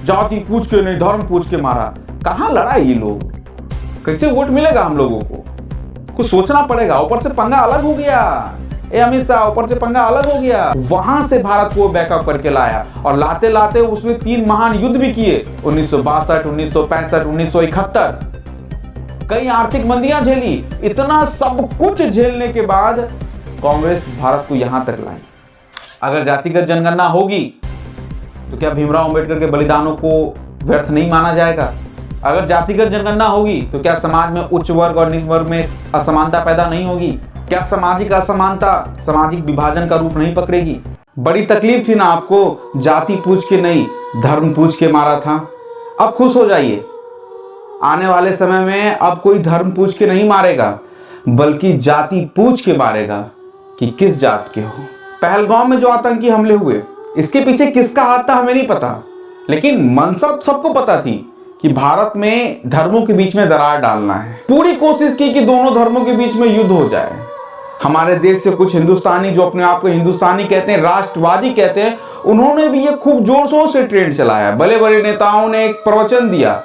जाति पूछ के नहीं धर्म पूछ के मारा। कहाँ लड़ा ये लोग, कैसे वोट मिलेगा हम लोगों को, कुछ सोचना पड़ेगा। ऊपर से पंगा अलग हो गया, अमित शाह ऊपर से पंगा अलग हो गया। वहां से भारत को बैकअप करके लाया और लाते लाते उसने 3 महान युद्ध भी किए, 1962, 1965, 1971। कई आर्थिक मंदियां झेली। इतना सब कुछ झेलने के बाद कांग्रेस भारत को यहां तक लाई। अगर जातिगत जनगणना होगी तो क्या भीमराव अंबेडकर के बलिदानों को व्यर्थ नहीं माना जाएगा? अगर जातिगत जनगणना होगी तो क्या समाज में उच्च वर्ग और निम्न वर्ग में असमानता पैदा नहीं होगी? क्या सामाजिक असमानता सामाजिक विभाजन का रूप नहीं पकड़ेगी? बड़ी तकलीफ थी ना आपको, जाति पूछ के नहीं धर्म पूछ के मारा था। अब खुश हो जाइए, आने वाले समय में अब कोई धर्म पूछ के नहीं मारेगा, बल्कि जाति पूछ के मारेगा कि किस जात के हो। पहलगाम में जो आतंकी हमले हुए, इसके पीछे किसका हाथ था हमें नहीं पता, लेकिन मनसा सबको पता थी कि भारत में धर्मों के बीच में दरार डालना है। पूरी कोशिश की कि दोनों धर्मों के बीच में युद्ध हो जाए। हमारे देश से कुछ हिंदुस्तानी जो अपने आप को हिंदुस्तानी कहते हैं, राष्ट्रवादी कहते हैं, उन्होंने भी ये खूब जोर शोर से ट्रेंड चलाया। बड़े बड़े नेताओं ने एक प्रवचन दिया,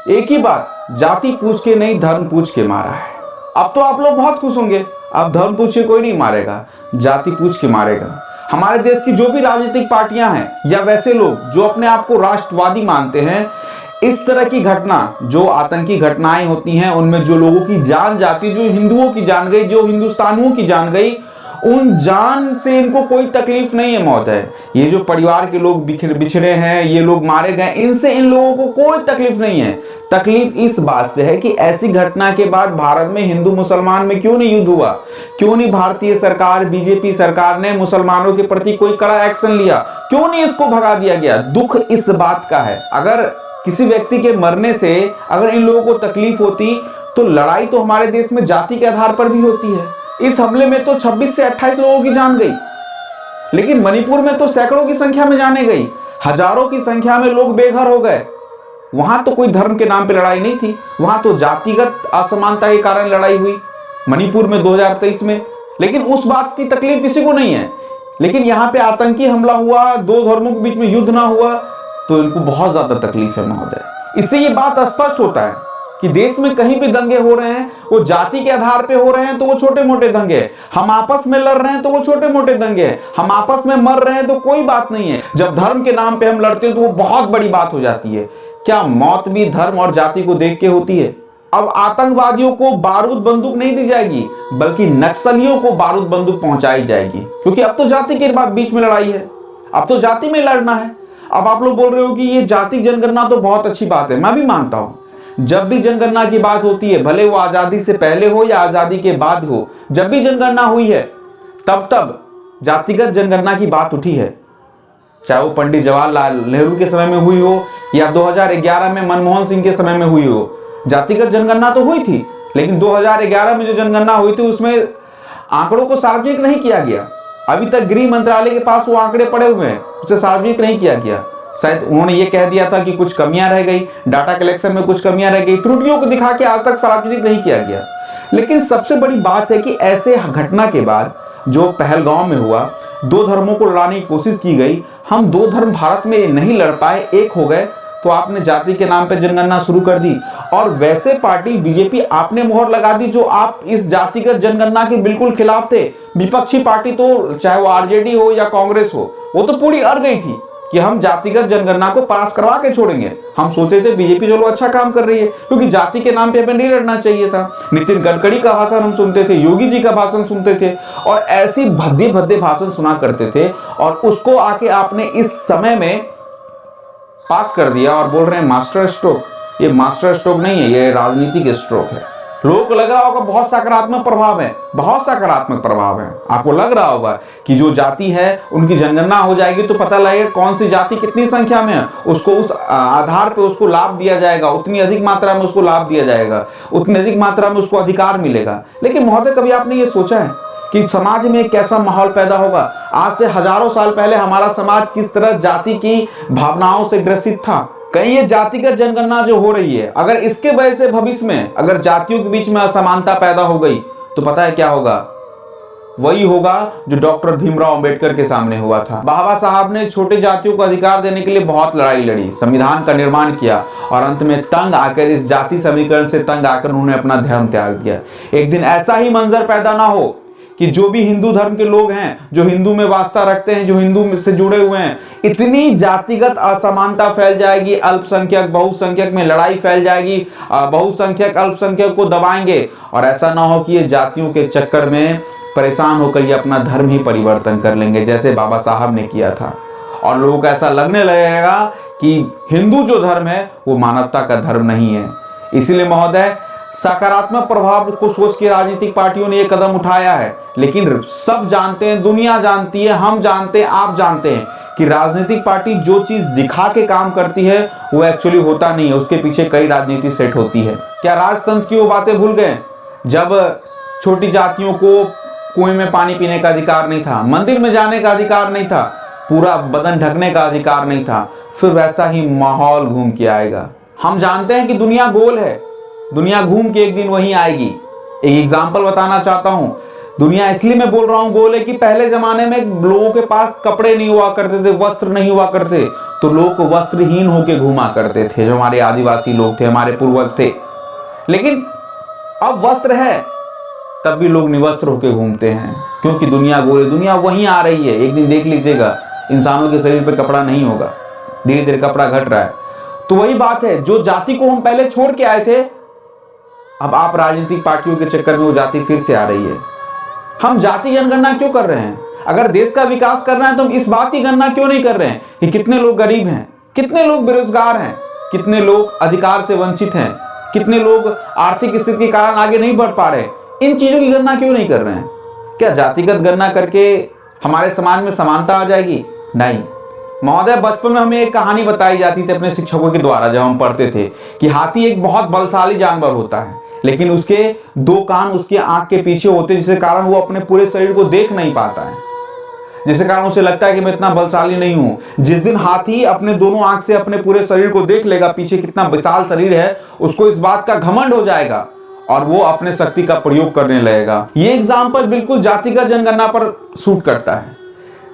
एक ही बात, जाति पूछ के नहीं धर्म पूछ के मारा है। अब तो आप लोग बहुत खुश होंगे, अब धर्म पूछ के कोई नहीं मारेगा, जाति पूछ के मारेगा। हमारे देश की जो भी राजनीतिक पार्टियां हैं या वैसे लोग जो अपने आप को राष्ट्रवादी मानते हैं, इस तरह की घटना जो आतंकी घटनाएं होती हैं, उनमें जो लोगों की जान जाती, जो हिंदुओं की जान गई, जो हिंदुस्तानियों की जान गई, उन जान से इनको कोई तकलीफ नहीं है। मौत है, ये जो परिवार के लोग बिछड़े हैं, ये लोग मारे गए, इनसे इन लोगों को कोई तकलीफ नहीं है। तकलीफ इस बात से है कि ऐसी घटना के बाद भारत में हिंदू मुसलमान में क्यों नहीं युद्ध हुआ, क्यों नहीं भारतीय सरकार बीजेपी सरकार ने मुसलमानों के प्रति कोई कड़ा एक्शन लिया, क्यों नहीं इसको भगा दिया गया। दुख इस बात का है, अगर किसी व्यक्ति के मरने से अगर इन लोगों को तकलीफ होती तो लड़ाई तो हमारे देश में जाति के आधार पर भी होती है। इस हमले में तो 26 से 28 लोगों की जान गई, लेकिन मणिपुर में तो सैकड़ों की संख्या में जाने गई, हजारों की संख्या में लोग बेघर हो गए। वहां तो कोई धर्म के नाम पे लड़ाई नहीं थी, वहां तो जातिगत असमानता के कारण लड़ाई हुई मणिपुर में 2023 में। लेकिन उस बात की तकलीफ किसी को नहीं है। लेकिन यहाँ पे आतंकी हमला हुआ, 2 धर्मों के बीच में युद्ध ना हुआ, तो इनको बहुत ज्यादा तकलीफ है महोदय। इससे ये बात स्पष्ट होता है कि देश में कहीं भी दंगे हो रहे हैं, वो जाति के आधार पे हो रहे हैं तो वो छोटे मोटे दंगे, हम आपस में लड़ रहे हैं तो वो छोटे मोटे दंगे, हम आपस में मर रहे हैं तो कोई बात नहीं है। जब धर्म के नाम पे हम लड़ते हैं तो वो बहुत बड़ी बात हो जाती है। क्या मौत भी धर्म और जाति को देख के होती है? अब आतंकवादियों को बारूद बंदूक नहीं दी जाएगी, बल्कि नक्सलियों को बारूद बंदूक पहुंचाई जाएगी, क्योंकि अब तो जाति के बीच में लड़ाई है, अब तो जाति में लड़ना है। अब आप लोग बोल रहे हो कि ये जाति जनगणना तो बहुत अच्छी बात है, मैं भी मानता हूं। जब भी जनगणना की बात होती है, भले वो आजादी से पहले हो या आजादी के बाद हो, जब भी जनगणना हुई है तब जातिगत जनगणना की बात उठी है। चाहे वो पंडित जवाहरलाल नेहरू के समय में हुई हो या 2011 में मनमोहन सिंह के समय में हुई हो, जातिगत जनगणना तो हुई थी। लेकिन 2011 में जो जनगणना हुई थी उसमें आंकड़ों को सार्वजनिक नहीं किया गया। अभी तक गृह मंत्रालय के पास वो आंकड़े पड़े हुए हैं, उसे सार्वजनिक नहीं किया गया। शायद उन्होंने ये कह दिया था कि कुछ कमियां रह गई, डाटा कलेक्शन में कुछ कमियां रह गई, त्रुटियों को दिखा के आज तक सार्वजनिक नहीं किया गया। लेकिन सबसे बड़ी बात है कि ऐसे घटना के बाद जो पहलगाम में हुआ, 2 धर्मों को लड़ाने की कोशिश की गई, हम 2 धर्म भारत में नहीं लड़ पाए, एक हो गए, तो आपने जाति के नाम पे जनगणना शुरू कर दी। और वैसे पार्टी बीजेपी आपने मोहर लगा दी जो आप इस जातिगत जनगणना के बिल्कुल खिलाफ थे। विपक्षी पार्टी तो चाहे वो आरजेडी हो या कांग्रेस हो, वो तो पूरी अड़ गई थी कि हम जातिगत जनगणना को पास करवा के छोड़ेंगे। हम सोचते थे बीजेपी चलो अच्छा काम कर रही है, क्योंकि जाति के नाम पे हमें नहीं लड़ना चाहिए था। नितिन गडकरी का भाषण हम सुनते थे, योगी जी का भाषण सुनते थे, और ऐसी भद्दे भद्दे भाषण सुना करते थे, और उसको आके आपने इस समय में पास कर दिया और बोल रहे हैं मास्टर स्ट्रोक। ये मास्टर स्ट्रोक नहीं है, ये राजनीतिक स्ट्रोक है। लोगों को लग रहा होगा बहुत सकारात्मक प्रभाव है, बहुत सकारात्मक प्रभाव है। आपको लग रहा होगा कि जो जाति है उनकी जनगणना हो जाएगी तो पता लगेगा कौन सी जाति कितनी संख्या में है, उसको उस आधार पे उसको लाभ दिया जाएगा, उतनी अधिक मात्रा में उसको लाभ दिया जाएगा, उतनी अधिक मात्रा में उसको अधिकार मिलेगा। लेकिन महोदय, कभी आपने ये सोचा है कि समाज में एक कैसा माहौल पैदा होगा? आज से हजारों साल पहले हमारा समाज किस तरह जाति की भावनाओं से ग्रसित था। कहीं ये जातिगत जनगणना जो हो रही है, अगर इसके वजह से भविष्य में अगर जातियों के बीच में असमानता पैदा हो गई तो पता है क्या होगा? वही होगा जो डॉक्टर भीमराव अंबेडकर के सामने हुआ था। बाबा साहब ने छोटे जातियों को अधिकार देने के लिए बहुत लड़ाई लड़ी, संविधान का निर्माण किया और अंत में तंग आकर, इस जाति समीकरण से तंग आकर उन्होंने अपना धर्म त्याग दिया। एक दिन ऐसा ही मंजर पैदा ना हो कि जो भी हिंदू धर्म के लोग हैं, जो हिंदू में वास्ता रखते हैं, जो हिंदू से जुड़े हुए हैं, इतनी जातिगत असमानता फैल जाएगी, अल्पसंख्यक बहुसंख्यक में लड़ाई फैल जाएगी, बहुसंख्यक अल्पसंख्यक को दबाएंगे और ऐसा ना हो कि ये जातियों के चक्कर में परेशान होकर ये अपना धर्म ही परिवर्तन कर लेंगे, जैसे बाबा साहब ने किया था। और लोगों को ऐसा लगने लगेगा कि हिंदू जो धर्म है वो मानवता का धर्म नहीं है। इसीलिए महोदय, सकारात्मक प्रभाव को सोच के राजनीतिक पार्टियों ने ये कदम उठाया है, लेकिन सब जानते हैं, दुनिया जानती है, हम जानते हैं, आप जानते हैं कि राजनीतिक पार्टी जो चीज दिखा के काम करती है वो एक्चुअली होता नहीं है, उसके पीछे कई राजनीति सेट होती है। क्या राजतंत्र की वो बातें भूल गए जब छोटी जातियों को कुएं में पानी पीने का अधिकार नहीं था, मंदिर में जाने का अधिकार नहीं था, पूरा बदन ढकने का अधिकार नहीं था? फिर वैसा ही माहौल घूम के आएगा। हम जानते हैं कि दुनिया गोल है, दुनिया घूम के एक दिन वहीं आएगी। एक एग्जाम्पल बताना चाहता हूं, दुनिया इसलिए मैं बोल रहा हूं गोल है कि पहले जमाने में लोगों के पास कपड़े नहीं हुआ करते थे, वस्त्र नहीं हुआ करते, तो लोग वस्त्रहीन होके घूमा करते थे, जो हमारे आदिवासी लोग थे, हमारे पूर्वज थे। लेकिन अब वस्त्र है तब भी लोग निवस्त्र होके घूमते हैं, क्योंकि दुनिया गोल है, दुनिया वहीं आ रही है। एक दिन देख लीजिएगा इंसानों के शरीर पे कपड़ा नहीं होगा, धीरे धीरे कपड़ा घट रहा है। तो वही बात है, जो जाति को हम पहले छोड़ के आए थे, अब आप राजनीतिक पार्टियों के चक्कर में वो जाति फिर से आ रही है। हम जाति जनगणना क्यों कर रहे हैं? अगर देश का विकास करना है तो हम इस बात की गणना क्यों नहीं कर रहे हैं कि कितने लोग गरीब हैं, कितने लोग बेरोजगार हैं, कितने लोग अधिकार से वंचित हैं, कितने लोग आर्थिक स्थिति के कारण आगे नहीं बढ़ पा रहे? इन चीजों की गणना क्यों नहीं कर रहे हैं? क्या जातिगत गणना करके हमारे समाज में समानता आ जाएगी? नहीं महोदय। बचपन में हमें एक कहानी बताई जाती थी अपने शिक्षकों के द्वारा, जब हम पढ़ते थे, कि हाथी एक बहुत बलशाली जानवर होता है, लेकिन उसके दो कान उसके आंख के पीछे होते, जिसके कारण वो अपने पूरे शरीर को देख नहीं पाता है, जिसके कारण उसे लगता है कि मैं इतना बलशाली नहीं हूं। जिस दिन हाथी अपने दोनों आंख से अपने पूरे शरीर को देख लेगा, पीछे कितना विशाल शरीर है, उसको इस बात का घमंड हो जाएगा और वो अपने शक्ति का प्रयोग करने लगेगा। ये एग्जाम्पल बिल्कुल जातिगत जनगणना पर सूट करता है।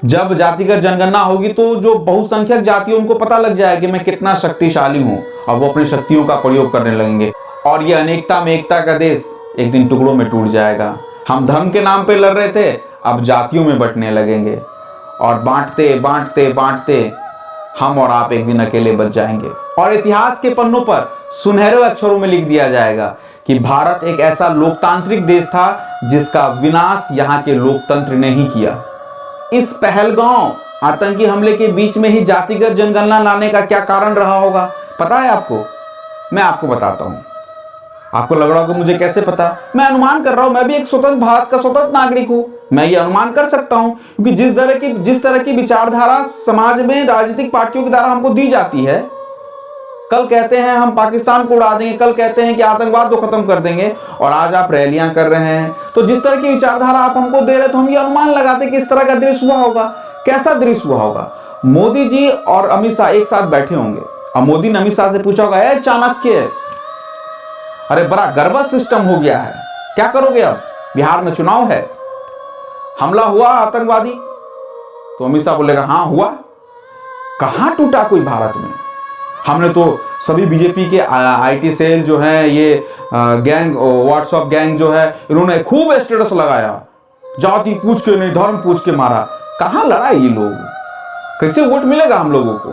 जब जातिगत जनगणना होगी तो जो बहुसंख्यक जाति है उनको पता लग जाएगा कि मैं कितना शक्तिशाली हूं, और वो अपनी शक्तियों का प्रयोग करने लगेंगे, और ये अनेकता में एकता का देश एक दिन टुकड़ों में टूट जाएगा। हम धर्म के नाम पे लड़ रहे थे, अब जातियों में बंटने लगेंगे, और बांटते बांटते बांटते हम और आप एक दिन अकेले बच जाएंगे, और इतिहास के पन्नों पर सुनहरे अक्षरों में लिख दिया जाएगा कि भारत एक ऐसा लोकतांत्रिक देश था जिसका विनाश यहाँ के लोकतंत्र ने ही किया। इस पहलगांव आतंकी हमले के बीच में ही जातिगत जनगणना लाने का क्या कारण रहा होगा, पता है आपको? मैं आपको बताता हूं। आपको लग रहा होगा मुझे कैसे पता? मैं अनुमान कर रहा हूं, मैं भी एक स्वतंत्र भारत का स्वतंत्र नागरिक हूं, मैं ये अनुमान कर सकता हूं, क्योंकि जिस तरह की विचारधारा समाज में राजनीतिक पार्टियों के द्वारा हमको दी जाती है, कल कहते हैं हम पाकिस्तान को उड़ा देंगे, कल कहते हैं कि आतंकवाद को खत्म कर देंगे, और आज आप रैलियां कर रहे हैं। तो जिस तरह की विचारधारा आप हमको दे रहे, तो हम ये अनुमान लगाते कि इस तरह का दृश्य हुआ होगा। कैसा दृश्य हुआ होगा? मोदी जी और अमित शाह एक साथ बैठे होंगे, और मोदी ने अमित शाह से पूछा होगा, ए चाणक्य, अरे बड़ा गड़बड़ सिस्टम हो गया है, क्या करोगे अब? बिहार में चुनाव है, हमला हुआ आतंकवादी। तो अमित शाह बोलेगा, हाँ हुआ। कहां टूटा कोई भारत में? हमने तो सभी बीजेपी के आईटी सेल जो है, ये गैंग, व्हाट्सएप गैंग जो है, इन्होंने खूब स्टेटस लगाया, जाति पूछ के नहीं धर्म पूछ के मारा। कहां लड़ा ये लोग? कैसे वोट मिलेगा हम लोगों को?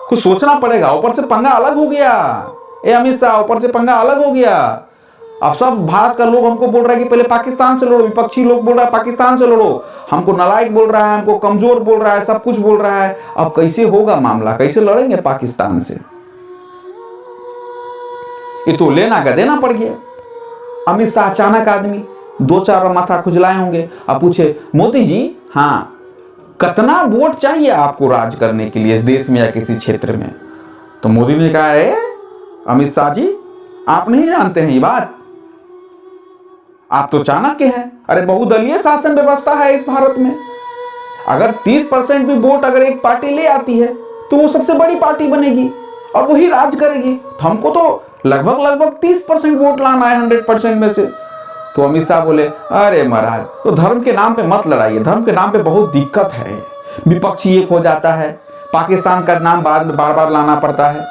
कुछ सोचना पड़ेगा। ऊपर से पंगा अलग हो गया, ए अमित शाह, ऊपर से पंगा अलग हो गया। अब सब भारत का लोग हमको बोल रहा है कि पहले पाकिस्तान से लड़ो, विपक्षी लोग बोल रहा है पाकिस्तान से लड़ो, हमको नालायक बोल रहा है, हमको कमजोर बोल रहा है, सब कुछ बोल रहा है। अब कैसे होगा मामला? कैसे लड़ेंगे पाकिस्तान से? ये तो लेना का देना पड़ गया। अमित शाह अचानक आदमी, दो चार माथा खुजलाए होंगे, अब पूछे, मोदी जी, हाँ कितना वोट चाहिए आपको राज करने के लिए इस देश में या किसी क्षेत्र में? तो मोदी ने कहा, है अमित शाह जी, आप नहीं जानते हैं ये बात, आप तो चाणक्य हैं। अरे बहुदलीय शासन व्यवस्था है इस भारत में, अगर 30% भी वोट अगर एक पार्टी ले आती है तो वो सबसे बड़ी पार्टी बनेगी और वही राज करेगी। तो हमको तो लगभग 30% वोट लाना है 100% में से। तो अमित शाह बोले, अरे महाराज, तो धर्म के नाम पे मत लड़ाइए, धर्म के नाम पे बहुत दिक्कत है, विपक्षी एक हो जाता है, पाकिस्तान का नाम बार बार लाना पड़ता है,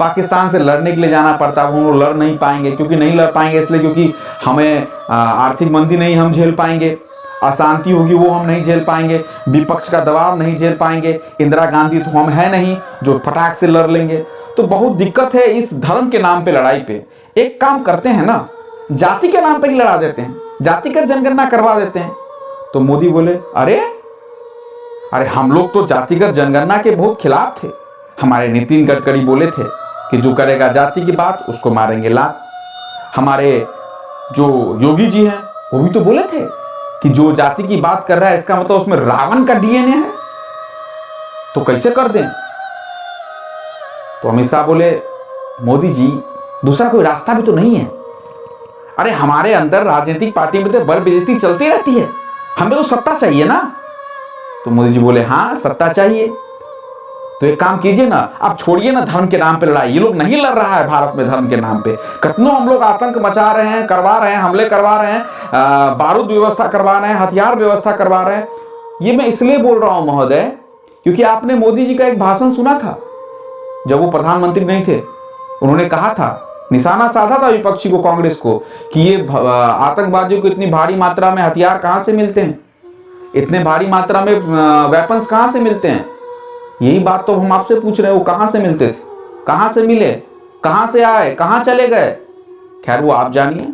पाकिस्तान से लड़ने के लिए जाना पड़ता है, वो लड़ नहीं पाएंगे, क्योंकि नहीं लड़ पाएंगे इसलिए क्योंकि हमें आर्थिक मंदी नहीं हम झेल पाएंगे, अशांति होगी वो हम नहीं झेल पाएंगे, विपक्ष का दबाव नहीं झेल पाएंगे, इंदिरा गांधी तो हम है नहीं जो फटाक से लड़ लेंगे। तो बहुत दिक्कत है इस धर्म के नाम पे लड़ाई पे। एक काम करते हैं ना, जाति के नाम पे ही लड़ा देते हैं, जातिगत जनगणना करवा देते हैं। तो मोदी बोले, अरे हम लोग तो जातिगत जनगणना के बहुत खिलाफ थे, हमारे नितिन गडकरी बोले थे कि जो करेगा जाति की बात उसको मारेंगे लात। हमारे जो योगी जी हैं वो भी तो बोले थे कि जो जाति की बात कर रहा है इसका मतलब उसमें रावण का डीएनए है, तो कैसे कर दें। तो अमित शाह बोले, मोदी जी दूसरा कोई रास्ता भी तो नहीं है, अरे हमारे अंदर राजनीतिक पार्टी में तो बर बेइज्जती चलती रहती है, हमें तो सत्ता चाहिए ना। तो मोदी जी बोले, हाँ सत्ता चाहिए, तो एक काम कीजिए ना, आप छोड़िए ना धर्म के नाम पे लड़ाई, ये लोग नहीं लड़ रहा है भारत में धर्म के नाम पे। कितनों हम लोग आतंक मचा रहे हैं, करवा रहे हैं, हमले करवा रहे हैं, बारूद व्यवस्था करवा रहे हैं, हथियार व्यवस्था करवा रहे हैं। ये मैं इसलिए बोल रहा हूं महोदय, क्योंकि आपने मोदी जी का एक भाषण सुना था जब वो प्रधानमंत्री नहीं थे, उन्होंने कहा था, निशाना साधा था विपक्षी को, कांग्रेस को, कि ये आतंकवादियों को इतनी भारी मात्रा में हथियार कहां से मिलते हैं, इतने भारी मात्रा में वेपन्स कहां से मिलते हैं। यही बात तो हम आपसे पूछ रहे हैं, वो कहां से मिलते थे, कहां से मिले, कहां से आए, कहां चले गए। खैर वो आप जानिए,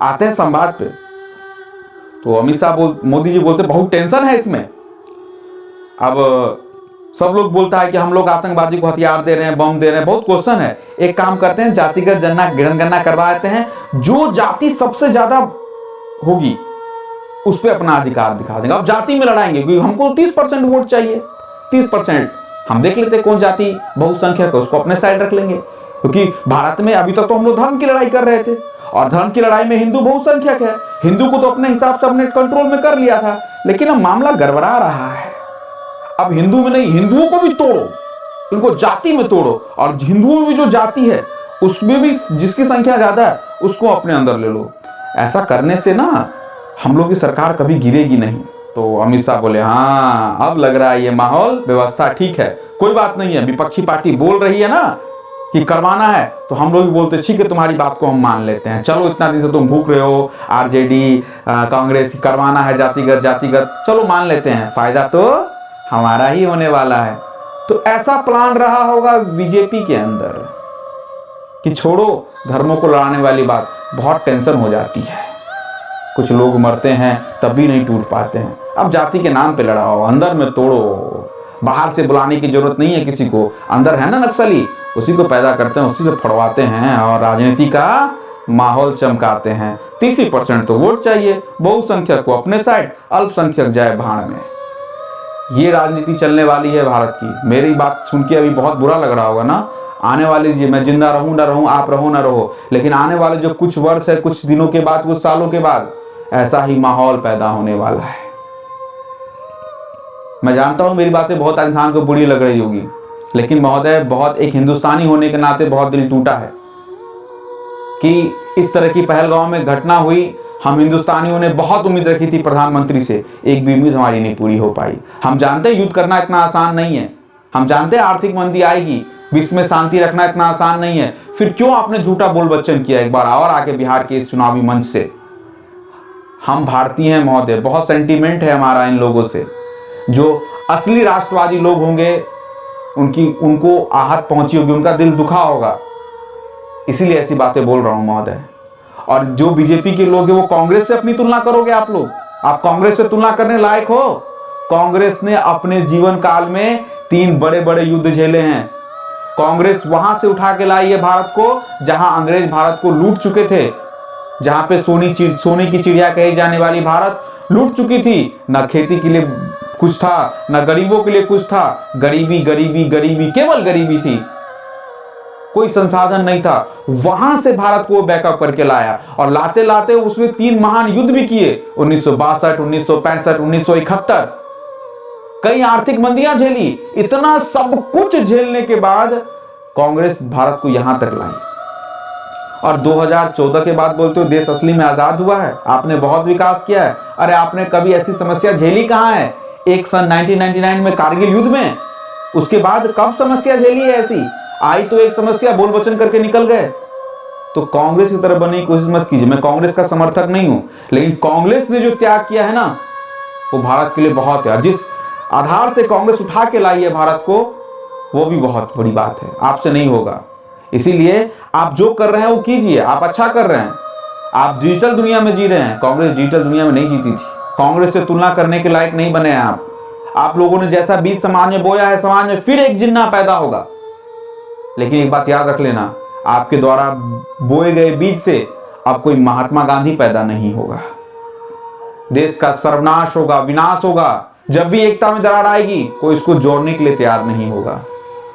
आते हैं संवाद पे। तो अमित शाह मोदी जी बोलते बहुत टेंशन है इसमें। अब सब लोग बोलता है कि हम लोग आतंकवादी को हथियार दे रहे हैं, बम दे रहे हैं, बहुत क्वेश्चन है। एक काम करते हैं, जातिगत जनगणना करवा देते हैं, जो जाति सबसे ज्यादा होगी उस पर अपना अधिकार दिखा देंगे। अब जाति में लड़ाएंगे क्योंकि हमको 30% वोट चाहिए, 30%। हम देख लेते कौन जाति बहुसंख्यक है, उसको अपने साइड रख लेंगे, क्योंकि भारत में अभी तक तो हम लोग धर्म की लड़ाई कर रहे थे, और धर्म की लड़ाई में हिंदू बहुसंख्यक है, हिंदू को तो अपने हिसाब से अपने कंट्रोल में कर लिया था। लेकिन अब मामला गड़बड़ा रहा है, अब हिंदू में नहीं, हिंदुओं को भी तोड़ो, इनको जाति में तोड़ो, और हिंदुओं में भी जो जाति है उसमें भी जिसकी संख्या ज्यादा है उसको अपने अंदर ले लो। ऐसा करने से ना हम लोग की सरकार कभी गिरेगी नहीं। तो अमित शाह बोले, हाँ अब लग रहा है ये माहौल व्यवस्था ठीक है, कोई बात नहीं है, विपक्षी पार्टी बोल रही है ना कि करवाना है, तो हम लोग भी बोलते ठीक है, तुम्हारी बात को हम मान लेते हैं, चलो इतना दिन से तुम भूख रहे हो, आरजेडी कांग्रेस करवाना है जातिगत, चलो मान लेते हैं, फायदा तो हमारा ही होने वाला है। तो ऐसा प्लान रहा होगा बीजेपी के अंदर कि छोड़ो धर्मों को लड़ाने वाली बात, बहुत टेंशन हो जाती है, कुछ लोग मरते हैं तब भी नहीं टूट पाते हैं। अब जाति के नाम पे लड़ाओ, अंदर में तोड़ो, बाहर से बुलाने की जरूरत नहीं है किसी को, अंदर है ना नक्सली, उसी को पैदा करते हैं, उसी से फड़वाते हैं और राजनीति का माहौल चमकाते हैं। 30% तो वोट चाहिए, बहुसंख्यक को अपने साइड, अल्पसंख्यक जाए भाड़ में। ये राजनीति चलने वाली है भारत की। मेरी बात सुन के अभी बहुत बुरा लग रहा होगा ना, आने वाली जी, मैं जिंदा रहूं ना रहूं, आप रहो ना रहो, लेकिन आने वाले जो कुछ वर्ष है, कुछ दिनों के बाद, कुछ सालों के बाद ऐसा ही माहौल पैदा होने वाला है। मैं जानता हूं मेरी बातें बहुत इंसान को बुरी लग रही होगी, लेकिन महोदय बहुत एक हिंदुस्तानी होने के नाते बहुत दिल टूटा है कि इस तरह की पहलगांव में घटना हुई। हम हिंदुस्तानियों ने बहुत उम्मीद रखी थी प्रधानमंत्री से, एक भी उम्मीद हमारी नहीं पूरी हो पाई। हम जानते हैं युद्ध करना इतना आसान नहीं है, हम जानते हैं आर्थिक मंदी आएगी, विश्व में शांति रखना इतना आसान नहीं है, फिर क्यों आपने झूठा बोल बच्चन किया एक बार और आके बिहार के इस चुनावी मंच से। हम भारतीय हैं महोदय, बहुत सेंटीमेंट है हमारा इन लोगों से। जो असली राष्ट्रवादी लोग होंगे उनको आहत पहुंची होगी, उनका दिल दुखा होगा, इसीलिए ऐसी बातें बोल रहा हूं महोदय। और जो बीजेपी के लोग हैं वो कांग्रेस से अपनी तुलना करोगे आप लोग, आप कांग्रेस से तुलना करने लायक हो। कांग्रेस ने अपने जीवन काल में 3 बड़े बड़े युद्ध झेले हैं। कांग्रेस वहां से उठा के लाई है भारत को जहां अंग्रेज भारत को लूट चुके थे, जहां पे सोने की चिड़िया कही जाने वाली भारत लूट चुकी थी। ना खेती के लिए कुछ था, ना गरीबों के लिए कुछ था, गरीबी गरीबी गरीबी, केवल गरीबी थी, कोई संसाधन नहीं था। वहां से भारत को बैकअप करके लाया और लाते लाते उसमें 3 महान युद्ध भी किए, 1962, 1965, 1971। कई आर्थिक मंदियां झेली। इतना सब कुछ झेलने के बाद कांग्रेस भारत को यहां तक लाई। और 2014 के बाद बोलते हो देश असली में आजाद हुआ है, आपने बहुत विकास किया है। अरे आपने कभी ऐसी समस्या झेली कहाँ है? एक सन 1999 में कारगिल युद्ध में, उसके बाद कब समस्या झेली है ऐसी? आई तो एक समस्या, बोल वचन करके निकल गए। तो कांग्रेस की तरफ बनने की कोशिश मत कीजिए। मैं कांग्रेस का समर्थक नहीं हूं, लेकिन कांग्रेस ने जो त्याग किया है ना, वो भारत के लिए बहुत है। जिस आधार से कांग्रेस उठा के लाई है भारत को, वो भी बहुत बड़ी बात है। आपसे नहीं होगा, इसीलिए आप जो कर रहे हैं वो कीजिए। आप अच्छा कर रहे हैं, आप डिजिटल दुनिया में जी रहे हैं। कांग्रेस डिजिटल दुनिया में नहीं जीती थी। कांग्रेस से तुलना करने के लायक नहीं बने हैं आप लोगों ने जैसा बीज समाज में बोया है, समाज में फिर एक जिन्ना पैदा होगा। लेकिन एक बात याद रख लेना, आपके द्वारा बोए गए बीज से अब कोई महात्मा गांधी पैदा नहीं होगा। देश का सर्वनाश होगा, विनाश होगा। जब भी एकता में दरार आएगी, कोई इसको जोड़ने के लिए तैयार नहीं होगा,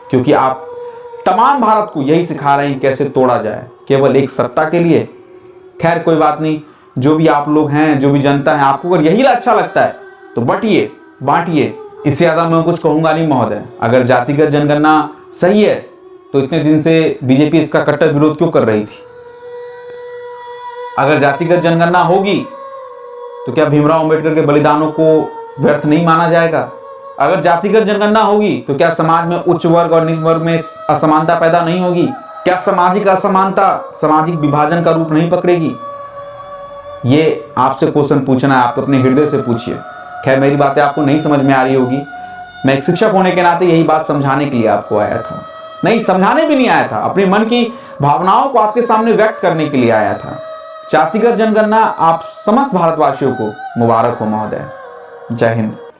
क्योंकि आप तमाम भारत को यही सिखा रहे हैं कैसे तोड़ा जाए, केवल एक सत्ता के लिए। खैर कोई बात नहीं, जो भी आप लोग हैं, जो भी जनता है, आपको अगर यही अच्छा लगता है तो बटिए, बांटिए। इससे ज्यादा मैं कुछ कहूंगा नहीं महोदय। अगर जातिगत जनगणना सही है तो इतने दिन से बीजेपी इसका कट्टर विरोध क्यों कर रही थी? अगर जातिगत जनगणना होगी तो क्या भीमराव अंबेडकर के बलिदानों को व्यर्थ नहीं माना जाएगा? अगर जातिगत जनगणना होगी तो क्या समाज में उच्च वर्ग और निम्न वर्ग में असमानता पैदा नहीं होगी? क्या सामाजिक असमानता सामाजिक विभाजन का रूप नहीं पकड़ेगी? ये आपसे क्वेश्चन पूछना है, आप अपने हृदय से पूछिए। खैर मेरी बातें आपको नहीं समझ में आ रही होगी। मैं एक शिक्षक होने के नाते यही बात समझाने के लिए आपको आया था। नहीं, समझाने भी नहीं आया था, अपने मन की भावनाओं को आपके सामने व्यक्त करने के लिए आया था। जातिगत जनगणना आप समस्त भारतवासियों को मुबारक हो महोदय। जय हिंद।